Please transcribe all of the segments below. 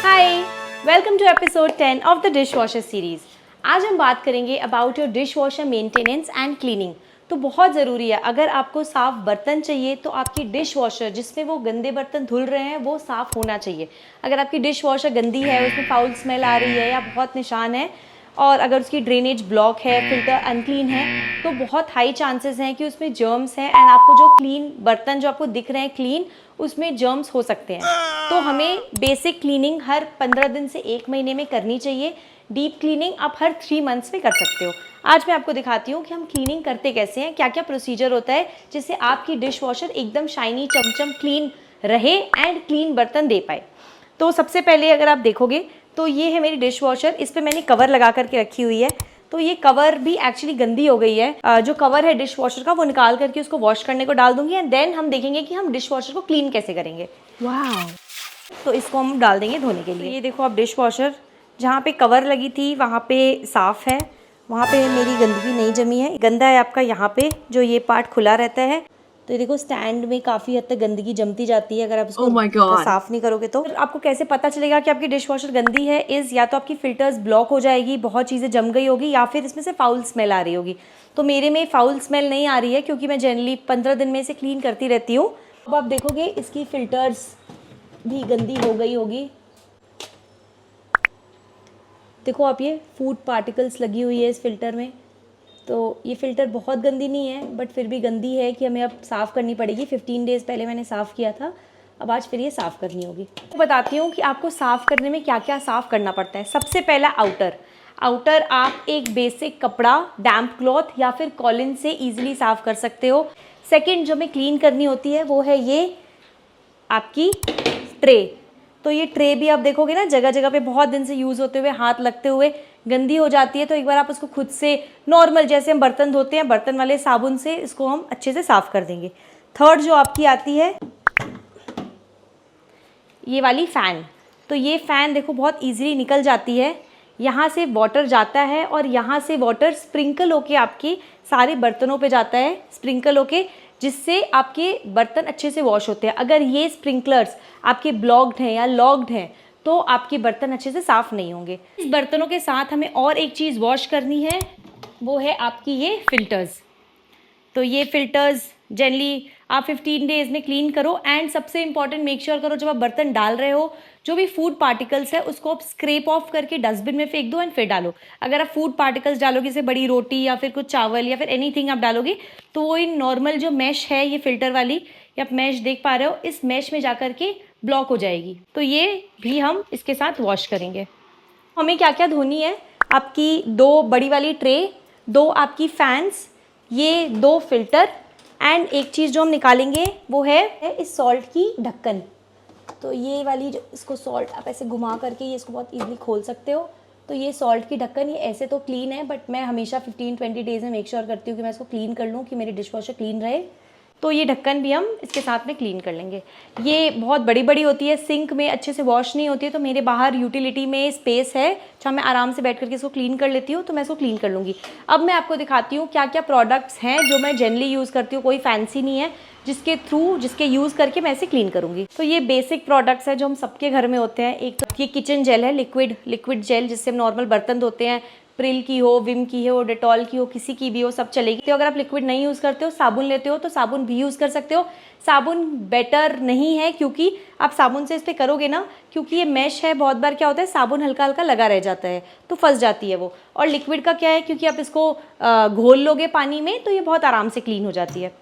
Hi, welcome to episode 10 of the dishwasher series. आज हम बात करेंगे about your dishwasher maintenance and cleaning. तो बहुत ज़रूरी है, अगर आपको साफ़ बर्तन चाहिए तो आपकी डिश वॉशर जिसमें वो गंदे बर्तन धुल रहे हैं वो साफ़ होना चाहिए। अगर आपकी डिश वॉशर गंदी है, उसमें फाउल स्मेल आ रही है या बहुत निशान है और अगर उसकी ड्रेनेज ब्लॉक है, फिल्टर अनक्लीन है, तो बहुत हाई चांसेस हैं कि उसमें जर्म्स हैं एंड आपको जो क्लीन बर्तन जो आपको दिख रहे हैं क्लीन, उसमें जर्म्स हो सकते हैं। तो हमें बेसिक क्लीनिंग हर 15 दिन से 1 महीने में करनी चाहिए। डीप क्लीनिंग आप हर 3 मंथ्स में कर सकते हो। आज मैं आपको दिखाती हूँ कि हम क्लीनिंग करते कैसे हैं, क्या क्या प्रोसीजर होता है जिससे आपकी डिश वॉशर एकदम शाइनी चमचम क्लीन रहे एंड क्लीन बर्तन दे पाए। तो सबसे पहले अगर आप देखोगे तो ये है मेरी डिश वॉशर, इस पर मैंने कवर लगा करके रखी हुई है। तो ये कवर भी एक्चुअली गंदी हो गई है। जो कवर है डिश वॉशर का वो निकाल करके उसको वॉश करने को डाल दूंगी एंड देन हम देखेंगे कि हम डिश वॉशर को क्लीन कैसे करेंगे। वाह, तो इसको हम डाल देंगे धोने के लिए। तो ये देखो आप डिश वॉशर जहाँ पे कवर लगी थी वहाँ पे साफ़ है, वहाँ पे मेरी गंदगी नहीं जमी है। गंदा है आपका यहाँ पे जो ये पार्ट खुला रहता है। तो ये देखो स्टैंड में काफ़ी हद तक गंदगी जमती जाती है अगर आप इसको Oh my God. साफ़ नहीं करोगे तो। फिर आपको कैसे पता चलेगा कि आपकी डिश वॉशर गंदी है इज़ या तो आपकी फ़िल्टर्स ब्लॉक हो जाएगी, बहुत चीज़ें जम गई होगी, या फिर इसमें से फाउल स्मेल आ रही होगी। तो मेरे में फाउल स्मेल नहीं आ रही है क्योंकि मैं जनरली 15 दिन में इसे क्लीन करती रहती हूँ। अब आप देखोगे इसकी फ़िल्टर्स भी गंदी हो गई होगी। देखो आप ये फूड पार्टिकल्स लगी हुई है इस फ़िल्टर में। तो ये फ़िल्टर बहुत गंदी नहीं है बट फिर भी गंदी है कि हमें अब साफ़ करनी पड़ेगी। 15 डेज़ पहले मैंने साफ़ किया था, अब आज फिर ये साफ़ करनी होगी। तो बताती हूँ कि आपको साफ़ करने में क्या क्या साफ़ करना पड़ता है। सबसे पहला आउटर आप एक बेसिक कपड़ा, डैम्प क्लॉथ या फिर कॉलिन से ईजिली साफ़ कर सकते हो। सेकेंड जो हमें क्लीन करनी होती है वो है ये आपकी ट्रे। तो ये ट्रे भी आप देखोगे ना जगह जगह पे बहुत दिन से यूज़ होते हुए, हाथ लगते हुए गंदी हो जाती है। तो एक बार आप उसको खुद से नॉर्मल जैसे हम बर्तन धोते हैं बर्तन वाले साबुन से इसको हम अच्छे से साफ़ कर देंगे। थर्ड जो आपकी आती है ये वाली फ़ैन। तो ये फ़ैन देखो बहुत ईजिली निकल जाती है, यहाँ से वाटर जाता है और यहाँ से वाटर स्प्रिंकल होके आपके सारे बर्तनों पे जाता है, स्प्रिंकल होके, जिससे आपके बर्तन अच्छे से वॉश होते हैं। अगर ये स्प्रिंकलर्स आपके ब्लॉक्ड हैं या लॉक्ड हैं तो आपके बर्तन अच्छे से साफ़ नहीं होंगे। इस बर्तनों के साथ हमें और एक चीज़ वॉश करनी है, वो है आपकी ये फ़िल्टर्स। तो ये फ़िल्टर्स जनरली आप 15 डेज़ में क्लीन करो एंड सबसे इंपॉर्टेंट मेक श्योर करो जब आप बर्तन डाल रहे हो जो भी फूड पार्टिकल्स है उसको आप स्क्रैप ऑफ करके डस्टबिन में फेंक दो एंड फिर डालो। अगर आप फूड पार्टिकल्स डालोगे जैसे बड़ी रोटी या फिर कुछ चावल या फिर एनीथिंग आप डालोगे तो वो इन नॉर्मल जो मैश है ये फ़िल्टर वाली, या आप मैश देख पा रहे हो, इस मैश में जा करके ब्लॉक हो जाएगी। तो ये भी हम इसके साथ वॉश करेंगे। हमें क्या क्या धोनी है, आपकी 2 बड़ी वाली ट्रे, 2 आपकी फैंस, ये 2 फिल्टर एंड एक चीज़ जो हम निकालेंगे वो है इस सॉल्ट की ढक्कन। तो ये वाली जो इसको सॉल्ट आप ऐसे घुमा करके ये इसको बहुत इजीली खोल सकते हो। तो ये सॉल्ट की ढक्कन, ये ऐसे तो क्लीन है बट मैं हमेशा 15-20 डेज़ में मेक श्योर करती हूँ कि मैं इसको क्लीन कर लूँ कि मेरी डिश वॉशर क्लीन रहे। तो ये ढक्कन भी हम इसके साथ में क्लीन कर लेंगे। ये बहुत बड़ी बड़ी होती है, सिंक में अच्छे से वॉश नहीं होती है, तो मेरे बाहर यूटिलिटी में स्पेस है जहाँ मैं आराम से बैठ करके इसको क्लीन कर लेती हूँ, तो मैं इसको क्लीन कर लूँगी। अब मैं आपको दिखाती हूँ क्या क्या प्रोडक्ट्स हैं जो मैं जनरली यूज़ करती हूँ, कोई फैंसी नहीं है, जिसके यूज़ करके मैं इसे क्लीन करूँगी। तो ये बेसिक प्रोडक्ट्स है जो हम सबके घर में होते हैं। एक तो ये किचन जेल है, लिक्विड जेल जिससे हम नॉर्मल बर्तन धोते हैं, प्रिल की हो, विम की हो, डेटॉल की हो, किसी की भी हो, सब चलेगी। तो अगर आप लिक्विड नहीं यूज़ करते हो, साबुन लेते हो तो साबुन भी यूज़ कर सकते हो। साबुन बेटर नहीं है क्योंकि आप साबुन से इस पर करोगे ना, क्योंकि ये मैश है, बहुत बार क्या होता है साबुन हल्का हल्का लगा रह जाता है तो फंस जाती है वो। और लिक्विड का क्या है, क्योंकि आप इसको घोल लोगे पानी में तो ये बहुत आराम से क्लीन हो जाती है।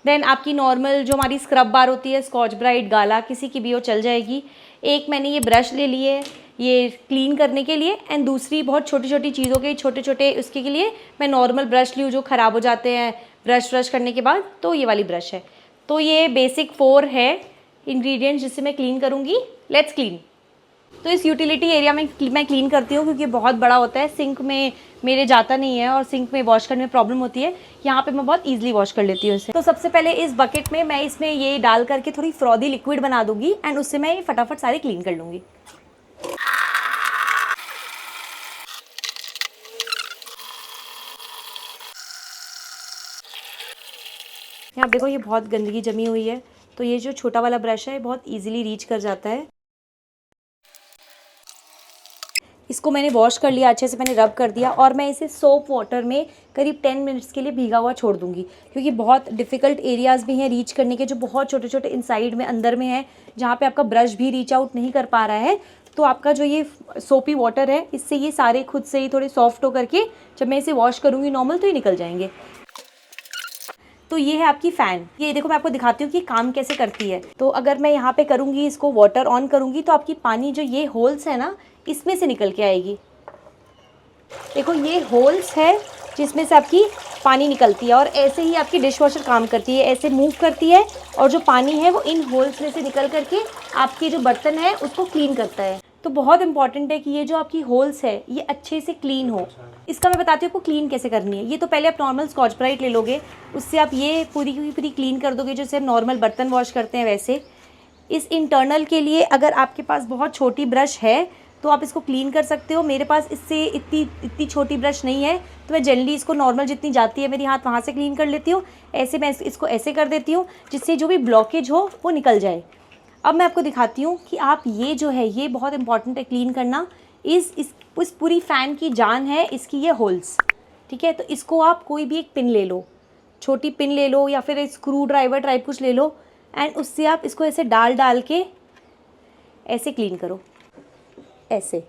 देन आपकी नॉर्मल जो हमारी स्क्रब बार होती है, स्कॉच ब्राइट, गाला, किसी की भी हो चल जाएगी। एक मैंने ये ब्रश ले ली है ये क्लीन करने के लिए एंड दूसरी बहुत छोटी छोटी चीज़ों के छोटे छोटे उसके के लिए मैं नॉर्मल ब्रश ली हूँ जो ख़राब हो जाते हैं ब्रश करने के बाद, तो ये वाली ब्रश है। तो ये बेसिक 4 है इंग्रेडिएंट्स जिससे मैं क्लीन करूँगी। Let's clean. तो इस यूटिलिटी एरिया में मैं क्लीन करती हूँ क्योंकि बहुत बड़ा होता है, सिंक में मेरे जाता नहीं है और सिंक में वॉश करने में प्रॉब्लम होती है। यहाँ पे मैं बहुत इजीली वॉश कर लेती हूँ इसे। तो सबसे पहले इस बकेट में मैं इसमें ये डाल करके थोड़ी फ्रॉदी लिक्विड बना दूंगी एंड उससे मैं ये फटाफट सारे क्लीन कर लूँगी। यहाँ देखो ये बहुत गंदगी जमी हुई है, तो ये जो छोटा वाला ब्रश है बहुत ईजिली रीच कर जाता है। इसको मैंने वॉश कर लिया, अच्छे से मैंने रब कर दिया और मैं इसे सोप वाटर में करीब 10 मिनट्स के लिए भीगा हुआ छोड़ दूंगी, क्योंकि बहुत डिफ़िकल्ट एरियाज़ भी हैं रीच करने के, जो बहुत छोटे छोटे इनसाइड में अंदर में है, जहाँ पे आपका ब्रश भी रीच आउट नहीं कर पा रहा है। तो आपका जो ये सोपी वाटर है, इससे ये सारे खुद से ही थोड़े सॉफ्ट हो करके जब मैं इसे वॉश करूँगी नॉर्मल, तो ये निकल जाएंगे। तो ये है आपकी फ़ैन। ये देखो मैं आपको दिखाती हूँ कि काम कैसे करती है। तो अगर मैं यहाँ पे करूँगी, इसको वाटर ऑन करूँगी, तो आपकी पानी जो ये होल्स है ना, इसमें से निकल के आएगी। देखो ये होल्स है जिसमें से आपकी पानी निकलती है, और ऐसे ही आपकी डिश वॉशर काम करती है, ऐसे मूव करती है और जो पानी है वो इन होल्स में से निकल करके आपके जो बर्तन है उसको क्लीन करता है। तो बहुत इंपॉर्टेंट है कि ये जो आपकी होल्स है ये अच्छे से क्लीन हो। इसका मैं बताती हूँ आपको क्लीन कैसे करनी है। ये तो पहले आप नॉर्मल स्कॉच ब्राइट ले लोगे, उससे आप ये पूरी की पूरी क्लीन कर दोगे, जैसे हम नॉर्मल बर्तन वॉश करते हैं वैसे। इस इंटरनल के लिए अगर आपके पास बहुत छोटी ब्रश है तो आप इसको क्लीन कर सकते हो। मेरे पास इससे इतनी छोटी ब्रश नहीं है, तो मैं जनरली इसको नॉर्मल जितनी जाती है मेरी हाथ वहाँ से क्लीन कर लेती हूँ। ऐसे मैं इसको ऐसे कर देती हूँ जिससे जो भी ब्लॉकेज हो वो निकल जाए। अब मैं आपको दिखाती हूँ कि आप ये जो है, ये बहुत इंपॉर्टेंट है क्लीन करना। इस पूरी फ़ैन की जान है इसकी ये होल्स, ठीक है। तो इसको आप कोई भी एक पिन ले लो, छोटी पिन ले लो या फिर स्क्रू ड्राइवर टाइप कुछ ले लो, एंड उससे आप इसको ऐसे डाल के ऐसे क्लीन करो। ऐसे,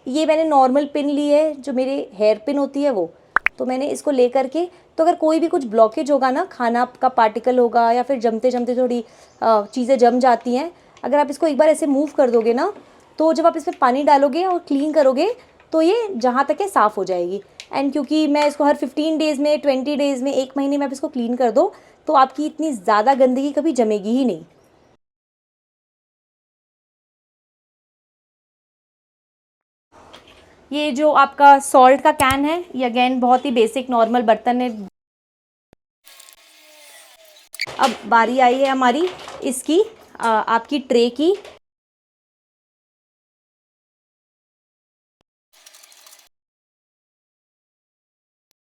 ये मैंने नॉर्मल पिन ली है जो मेरे हेयर पिन होती है वो, तो मैंने इसको ले करके, तो अगर कोई भी कुछ ब्लॉकेज होगा ना, खाना का पार्टिकल होगा या फिर जमते जमते थोड़ी चीज़ें जम जाती हैं, अगर आप इसको एक बार ऐसे मूव कर दोगे ना, तो जब आप इसमें पानी डालोगे और क्लीन करोगे तो ये जहाँ तक है साफ़ हो जाएगी। एंड क्योंकि मैं इसको हर 15 डेज़ में, 20 डेज़ में, 1 महीने में आप इसको क्लीन कर दो तो आपकी इतनी ज़्यादा गंदगी कभी जमेगी ही नहीं। ये जो आपका सॉल्ट का कैन है, ये अगेन बहुत ही बेसिक नॉर्मल बर्तन है। अब बारी आई है हमारी इसकी आपकी ट्रे की।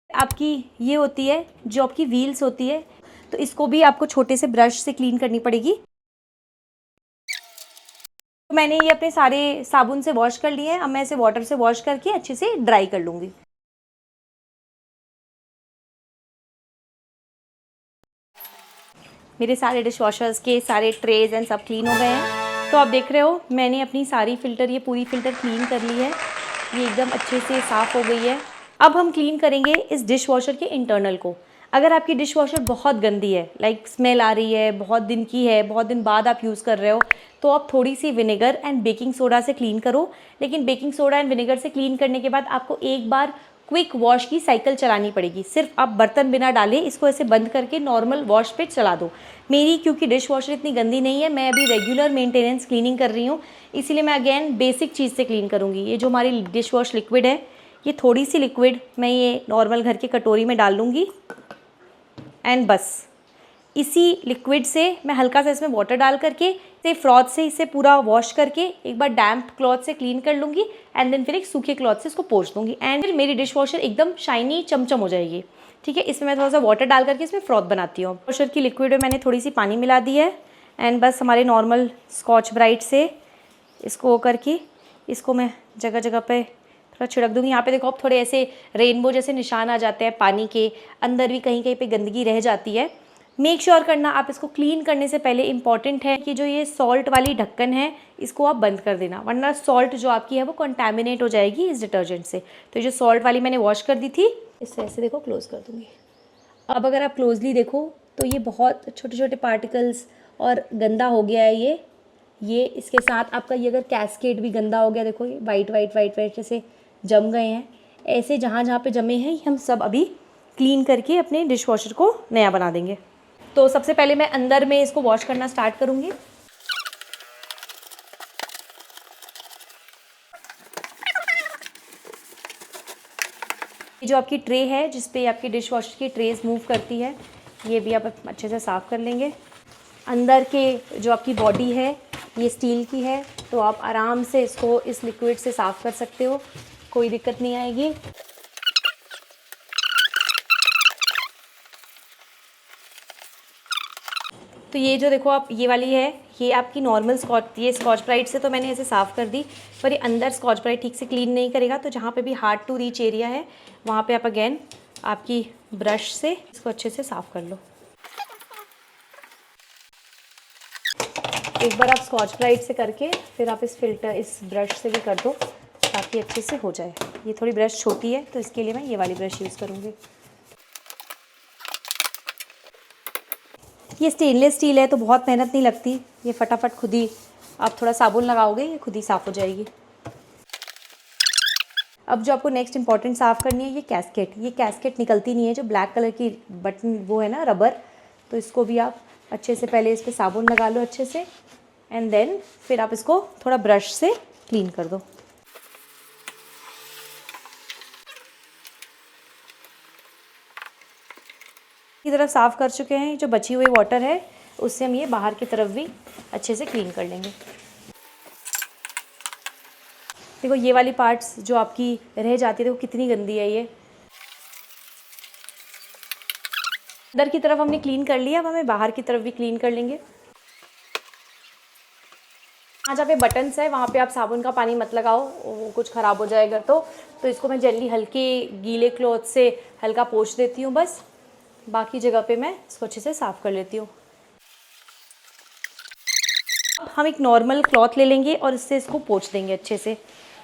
आपकी ये होती है जो आपकी व्हील्स होती है, तो इसको भी आपको छोटे से ब्रश से क्लीन करनी पड़ेगी। तो मैंने ये अपने सारे साबुन से वॉश कर लिए हैं। अब मैं इसे वाटर से वॉश करके अच्छे से ड्राई कर लूँगी। मेरे सारे डिश वॉशर्स के सारे ट्रेज एंड सब क्लीन हो गए हैं। तो आप देख रहे हो मैंने अपनी सारी फ़िल्टर, ये पूरी फ़िल्टर क्लीन कर ली है, ये एकदम अच्छे से साफ़ हो गई है। अब हम क्लीन करेंगे इस डिश वॉशर के इंटरनल को। अगर आपकी डिश वॉशर बहुत गंदी है, लाइक स्मेल आ रही है, बहुत दिन की है, बहुत दिन बाद आप यूज़ कर रहे हो, तो आप थोड़ी सी विनेगर एंड बेकिंग सोडा से क्लीन करो। लेकिन बेकिंग सोडा एंड विनेगर से क्लीन करने के बाद आपको एक बार क्विक वॉश की साइकिल चलानी पड़ेगी। सिर्फ आप बर्तन बिना डाले इसको ऐसे बंद करके नॉर्मल वॉश पे चला दो। मेरी क्योंकि डिश वॉशर इतनी गंदी नहीं है, मैं अभी रेगुलर मेंटेनेंस क्लीनिंग कर रही हूँ, इसीलिए मैं अगेन बेसिक चीज़ से क्लीन करूँगी। ये जो हमारी डिश वॉश लिक्विड है, ये थोड़ी सी लिक्विड मैं ये नॉर्मल घर की कटोरी में डाल लूँगी, एंड बस इसी लिक्विड से मैं हल्का सा इसमें वाटर डाल करके इसे फ्रॉथ से इसे पूरा वॉश करके एक बार डैम्प क्लॉथ से क्लीन कर लूँगी, एंड देन फिर एक सूखे क्लॉथ से इसको पोंछ दूँगी, एंड फिर मेरी डिश वॉशर एकदम शाइनी चमचम हो जाएगी। ठीक है, इसमें मैं थोड़ा सा वाटर डाल करके इसमें फ्रॉथ बनाती हूँ। वॉशर की लिक्विड में मैंने थोड़ी सी पानी मिला दी है, एंड बस हमारे नॉर्मल स्कॉच ब्राइट से इसको करके इसको मैं जगह जगह पे थोड़ा छिड़क दूँगी। यहाँ पे देखो आप थोड़े ऐसे रेनबो जैसे निशान आ जाते हैं पानी के अंदर, भी कहीं कहीं पे गंदगी रह जाती है। मेक श्योर करना आप इसको क्लीन करने से पहले इम्पॉर्टेंट है कि जो ये सॉल्ट वाली ढक्कन है इसको आप बंद कर देना, वरना सॉल्ट जो आपकी है वो कंटामिनेट हो जाएगी इस डिटर्जेंट से। तो जो सॉल्ट वाली मैंने वॉश कर दी थी, इससे ऐसे देखो क्लोज कर दूँगी। अब अगर आप क्लोजली देखो तो ये बहुत छोटे छोटे पार्टिकल्स और गंदा हो गया है ये इसके साथ आपका ये अगर कैस्केड भी गंदा हो गया, देखो ये वाइट वाइट वाइट वाइट जैसे जम गए हैं, ऐसे जहाँ जहाँ पे जमे हैं हम सब अभी क्लीन करके अपने डिश वॉशर को नया बना देंगे। तो सबसे पहले मैं अंदर में इसको वॉश करना स्टार्ट करूँगी। ये जो आपकी ट्रे है जिस पे आपकी डिश वॉशर की ट्रेज मूव करती है, ये भी आप अच्छे से साफ़ कर लेंगे। अंदर के जो आपकी बॉडी है ये स्टील की है, तो आप आराम से इसको इस लिक्विड से साफ़ कर सकते हो, कोई दिक्कत नहीं आएगी। तो ये जो देखो आप, ये वाली है, ये आपकी नॉर्मल स्कॉच, ये स्कॉच ब्राइट से तो मैंने ऐसे साफ़ कर दी, पर ये अंदर स्कॉच ब्राइट ठीक से क्लीन नहीं करेगा। तो जहाँ पे भी हार्ड टू रीच एरिया है वहाँ पे आप अगेन आपकी ब्रश से इसको अच्छे से साफ़ कर लो। एक बार आप स्कॉच ब्राइट से करके फिर आप इस ब्रश से भी कर दो ताकि अच्छे से हो जाए। ये थोड़ी ब्रश छोटी है तो इसके लिए मैं ये वाली ब्रश यूज़ करूँगी। ये स्टेनलेस स्टील है तो बहुत मेहनत नहीं लगती, ये फटाफट खुद ही आप थोड़ा साबुन लगाओगे ये खुद ही साफ़ हो जाएगी। अब जो आपको नेक्स्ट इंपॉर्टेंट साफ़ करनी है, ये कैस्केट। ये कैस्केट निकलती नहीं है, जो ब्लैक कलर की बटन वो है ना रबर, तो इसको भी आप अच्छे से पहले इस पर साबुन लगा लो अच्छे से, एंड देन फिर आप इसको थोड़ा ब्रश से क्लीन कर दो। की तरफ साफ़ कर चुके हैं, जो बची हुई वाटर है उससे हम ये बाहर की तरफ भी अच्छे से क्लीन कर लेंगे। देखो ये वाली पार्ट्स जो आपकी रह जाती है, देखो कितनी गंदी है ये। अंदर की तरफ हमने क्लीन कर लिया, अब हमें बाहर की तरफ भी क्लीन कर लेंगे। जहाँ पे बटन्स है वहाँ पे आप साबुन का पानी मत लगाओ, वो कुछ ख़राब हो जाएगा। तो इसको मैं जल्दी हल्के गीले क्लॉथ से हल्का पोंछ देती हूँ बस, बाकी जगह पे मैं इसको अच्छे से साफ़ कर लेती हूँ। हम एक नॉर्मल क्लॉथ ले लेंगे और इससे इसको पोंछ देंगे अच्छे से।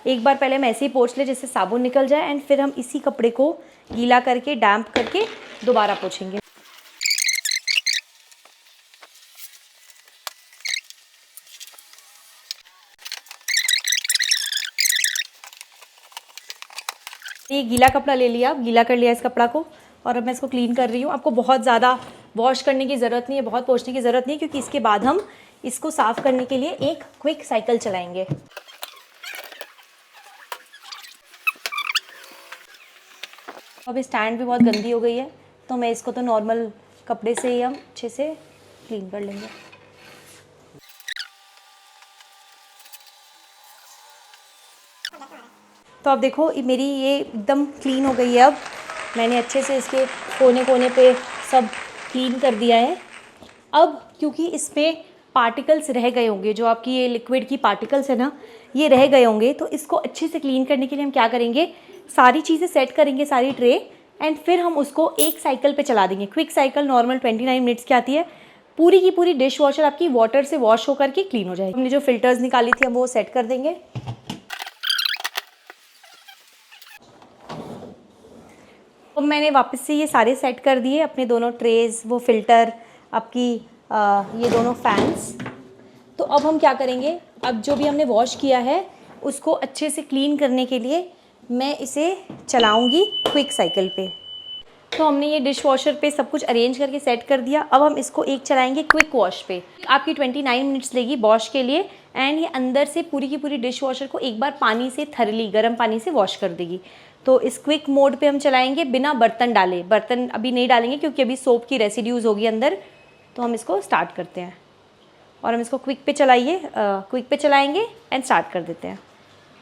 एक बार पहले हम ऐसे ही पोंछ ले जिससे साबुन निकल जाए, एंड फिर हम इसी कपड़े को गीला करके डैम्प करके दोबारा पोंछेंगे। ये गीला कपड़ा ले लिया, गीला कर लिया इस कपड़ा को, और अब मैं इसको क्लीन कर रही हूँ। आपको बहुत ज़्यादा वॉश करने की ज़रूरत नहीं है, बहुत पोंछने की ज़रूरत नहीं है, क्योंकि इसके बाद हम इसको साफ़ करने के लिए एक क्विक साइकिल चलाएंगे। अब स्टैंड भी बहुत गंदी हो गई है, तो मैं इसको तो नॉर्मल कपड़े से ही हम अच्छे से क्लीन कर लेंगे। तो अब देखो मेरी ये एकदम क्लीन हो गई है। अब मैंने अच्छे से इसके कोने कोने पे सब क्लीन कर दिया है। अब क्योंकि इस पर पार्टिकल्स रह गए होंगे, जो आपकी ये लिक्विड की पार्टिकल्स है ना, ये रह गए होंगे, तो इसको अच्छे से क्लीन करने के लिए हम क्या करेंगे, सारी चीज़ें सेट करेंगे, सारी ट्रे, एंड फिर हम उसको एक साइकिल पे चला देंगे। क्विक साइकिल नॉर्मल 29 मिनट्स की आती है। पूरी की पूरी डिश वॉशर आपकी वाटर से वॉश होकर के क्लीन हो जाएगी। हमने जो फिल्टर्स निकाली थी हम वो सेट कर देंगे। अब मैंने वापस से ये सारे सेट कर दिए, अपने दोनों ट्रेज़, वो फ़िल्टर, आपकी ये दोनों फैंस। तो अब हम क्या करेंगे, अब जो भी हमने वॉश किया है उसको अच्छे से क्लीन करने के लिए मैं इसे चलाऊंगी क्विक साइकिल पे। तो हमने ये डिश वॉशर पे सब कुछ अरेंज करके सेट कर दिया। अब हम इसको एक चलाएंगे क्विक वॉश पे। आपकी 29 मिनट्स लेगी वॉश के लिए, एंड ये अंदर से पूरी की पूरी डिश वॉशर को एक बार पानी से थरली गर्म पानी से वॉश कर देगी। तो इस क्विक मोड पे हम चलाएंगे बिना बर्तन डाले। बर्तन अभी नहीं डालेंगे क्योंकि अभी सोप की रेसिड्यूज़ होगी अंदर। तो हम इसको स्टार्ट करते हैं और हम इसको क्विक पे चलाएंगे एंड स्टार्ट कर देते हैं।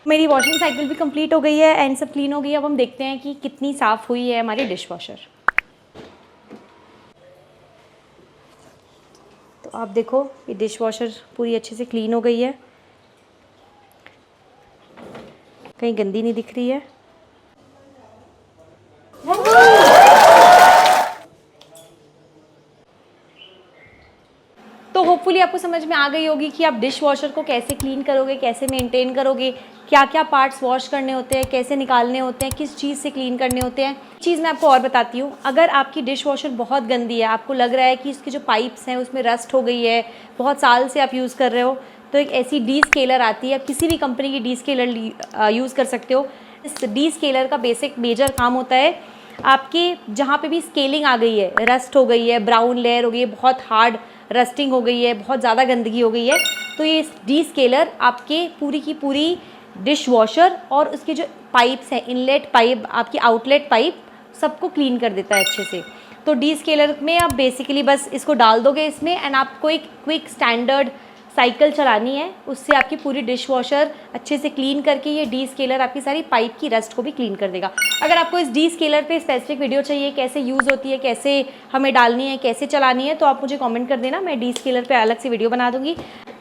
मेरी वॉशिंग साइकिल भी कंप्लीट हो गई है एंड सब क्लीन हो गई है। अब हम देखते हैं कि कितनी साफ़ हुई है हमारी डिश वॉशर। तो आप देखो ये डिश वॉशर पूरी अच्छे से क्लीन हो गई है, कहीं गंदी नहीं दिख रही है। तो होपफुली आपको समझ में आ गई होगी कि आप डिश वॉशर को कैसे क्लीन करोगे, कैसे मेंटेन करोगे, क्या क्या पार्ट्स वॉश करने होते हैं, कैसे निकालने होते हैं, किस चीज़ से क्लीन करने होते हैं। चीज़ मैं आपको और बताती हूँ। अगर आपकी डिश वॉशर बहुत गंदी है, आपको लग रहा है कि इसकी जो पाइप्स हैं उसमें रस्ट हो गई है, बहुत साल से आप यूज़ कर रहे हो, तो एक ऐसी डी स्केलर आती है। किसी भी कंपनी की डी स्केलर यूज़ कर सकते हो। इस डी स्केलर का बेसिक मेजर काम होता है, आपके जहाँ पे भी स्केलिंग आ गई है, रस्ट हो गई है, ब्राउन लेयर हो गई है, बहुत हार्ड रस्टिंग हो गई है, बहुत ज़्यादा गंदगी हो गई है, तो ये डी स्केलर आपके पूरी की पूरी डिश वॉशर और उसके जो पाइप्स हैं, इनलेट पाइप, आपकी आउटलेट पाइप, सबको क्लीन कर देता है अच्छे से। तो डी स्केलर में आप बेसिकली बस इसको डाल दोगे इसमें, एंड आपको एक क्विक स्टैंडर्ड साइकिल चलानी है, उससे आपकी पूरी डिश वॉशर अच्छे से क्लीन करके ये डी स्केलर आपकी सारी पाइप की रस्ट को भी क्लीन कर देगा। अगर आपको इस डी स्केलर पे स्पेसिफिक वीडियो चाहिए, कैसे यूज़ होती है, कैसे हमें डालनी है, कैसे चलानी है, तो आप मुझे कमेंट कर देना, मैं डी स्केलर पे अलग से वीडियो बना दूंगी।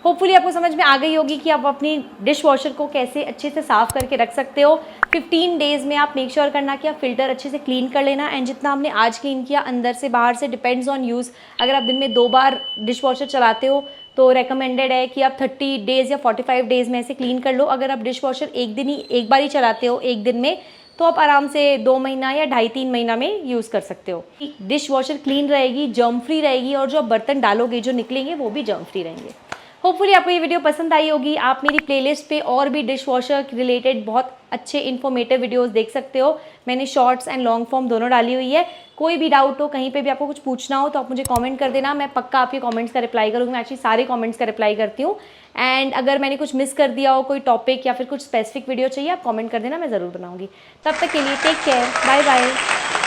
होपफुली आपको समझ में आ गई होगी कि आप अपनी डिश वॉशर को कैसे अच्छे से साफ़ करके रख सकते हो। 15 डेज़ में आप मेक श्योर करना कि आप फिल्टर अच्छे से क्लीन कर लेना। एंड जितना हमने आज क्लीन किया अंदर से बाहर से डिपेंड्स ऑन यूज़। अगर आप दिन में 2 बार डिश वॉशर चलाते हो तो रेकमेंडेड है कि आप 30 डेज़ या 45 डेज़ में से क्लीन कर लो। अगर आप डिश वॉशर एक बार ही चलाते हो एक दिन में, तो आप आराम से 2 महीना या 2.5-3 महीना में यूज़ कर सकते हो। डिश वॉशर क्लीन रहेगी, जर्म फ्री रहेगी, और जो आप बर्तन डालोगे जो निकलेंगे वो भी जर्म फ्री रहेंगे। होपफुली आपको ये वीडियो पसंद आई होगी। आप मेरी प्लेलिस्ट पे और भी डिश वॉशर रिलेटेड बहुत अच्छे इन्फॉर्मेटिव वीडियोस देख सकते हो। मैंने शॉर्ट्स एंड लॉन्ग फॉर्म दोनों डाली हुई है। कोई भी डाउट हो, कहीं पे भी आपको कुछ पूछना हो, तो आप मुझे कमेंट कर देना, मैं पक्का आपके कमेंट्स का रिप्लाई करूँगी। मैं एक्चुअली सारे कमेंट्स का रिप्लाई करती हूँ। एंड अगर मैंने कुछ मिस कर दिया हो, कोई टॉपिक या फिर कुछ स्पेसिफिक वीडियो चाहिए, आप कमेंट कर देना, मैं ज़रूर बनाऊँगी। तब तक के लिए टेक केयर, बाय बाय।